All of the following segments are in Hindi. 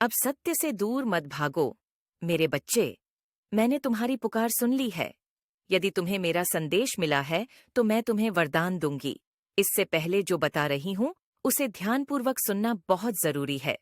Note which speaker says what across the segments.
Speaker 1: अब सत्य से दूर मत भागो। मेरे बच्चे, मैंने तुम्हारी पुकार सुन ली है। यदि तुम्हें मेरा संदेश मिला है, तो मैं तुम्हें वरदान दूंगी। इससे पहले जो बता रही हूँ, उसे ध्यानपूर्वक सुनना बहुत जरूरी है।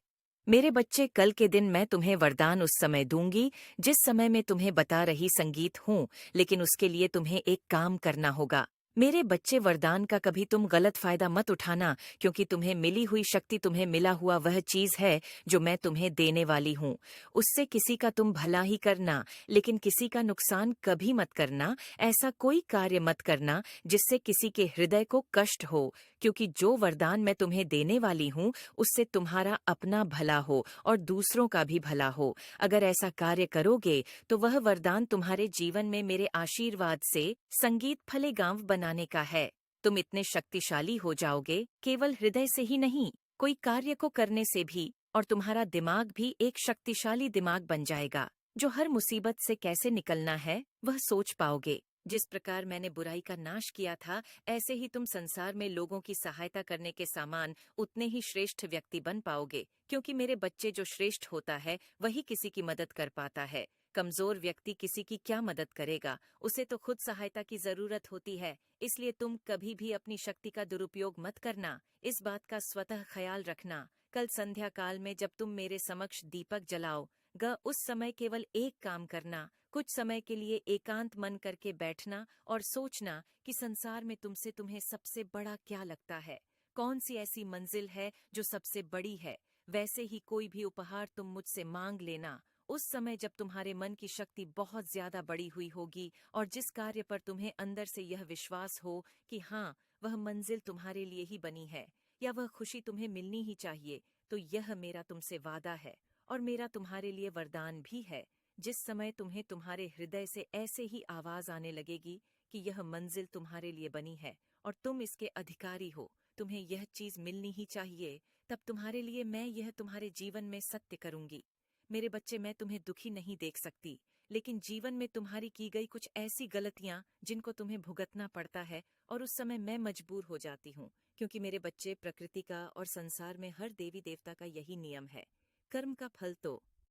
Speaker 1: मेरे बच्चे, कल के दिन मैं तुम्हें वरदान उस समय दूंगी, जिस समय मैं तुम्हें बता रही संगीत हूँ, लेकिन उसके लिए तुम्हें एक काम करना होगा। मेरे बच्चे, वरदान का कभी तुम गलत फायदा मत उठाना, क्योंकि तुम्हें मिली हुई शक्ति, तुम्हें मिला हुआ वह चीज है जो मैं तुम्हें देने वाली हूँ। उससे किसी का तुम भला ही करना, लेकिन किसी का नुकसान कभी मत करना। ऐसा कोई कार्य मत करना जिससे किसी के हृदय को कष्ट हो, क्योंकि जो वरदान मैं तुम्हें देने वाली हूँ, उससे तुम्हारा अपना भला हो और दूसरों का भी भला हो। अगर ऐसा कार्य करोगे, तो वह वरदान तुम्हारे जीवन में मेरे आशीर्वाद से संगीत फलेगांव बनाने का है। तुम इतने शक्तिशाली हो जाओगे, केवल हृदय से ही नहीं, कोई कार्य को करने से भी, और तुम्हारा दिमाग भी एक शक्तिशाली दिमाग बन जाएगा, जो हर मुसीबत से कैसे निकलना है वह सोच पाओगे। जिस प्रकार मैंने बुराई का नाश किया था, ऐसे ही तुम संसार में लोगों की सहायता करने के समान उतने ही श्रेष्ठ व्यक्ति बन पाओगे, क्योंकि मेरे बच्चे, जो श्रेष्ठ होता है वही किसी की मदद कर पाता है। कमजोर व्यक्ति किसी की क्या मदद करेगा? उसे तो खुद सहायता की जरूरत होती है। इसलिए तुम कभी भी अपनी शक्ति का दुरुपयोग मत करना। इस बात का स्वतः ख्याल रखना। कल संध्या काल में जब तुम मेरे समक्ष दीपक जलाओ ग, उस समय केवल एक काम करना। कुछ समय के लिए एकांत मन करके बैठना और सोचना कि संसार में तुमसे तुम्हें सबसे बड़ा क्या लगता है। कौन सी ऐसी मंजिल है जो सबसे बड़ी है? वैसे ही कोई भी उपहार तुम मुझसे मांग लेना। उस समय जब तुम्हारे मन की शक्ति बहुत ज्यादा बड़ी हुई होगी, और जिस कार्य पर तुम्हें अंदर से यह विश्वास हो कि हाँ, वह मंजिल तुम्हारे लिए ही बनी है, या वह खुशी तुम्हें मिलनी ही चाहिए, तो यह मेरा तुमसे वादा है और मेरा तुम्हारे लिए वरदान भी है। जिस समय तुम्हें तुम्हारे हृदय से ऐसे ही आवाज आने लगेगी कि यह मंजिल तुम्हारे लिए बनी है और तुम इसके अधिकारी हो, तुम्हें यह चीज मिलनी ही चाहिए, तब तुम्हारे लिए मैं यह तुम्हारे जीवन में सत्य करूंगी। मेरे बच्चे, मैं तुम्हें दुखी नहीं देख सकती, लेकिन जीवन में तुम्हारी की गई कुछ ऐसी गलतियां जिनको तुम्हें भुगतना पड़ता है, और उस समय मैं मजबूर हो जाती हूँ, क्योंकि मेरे बच्चे, प्रकृति का और संसार में हर देवी देवता का यही नियम है, कर्म का फल तो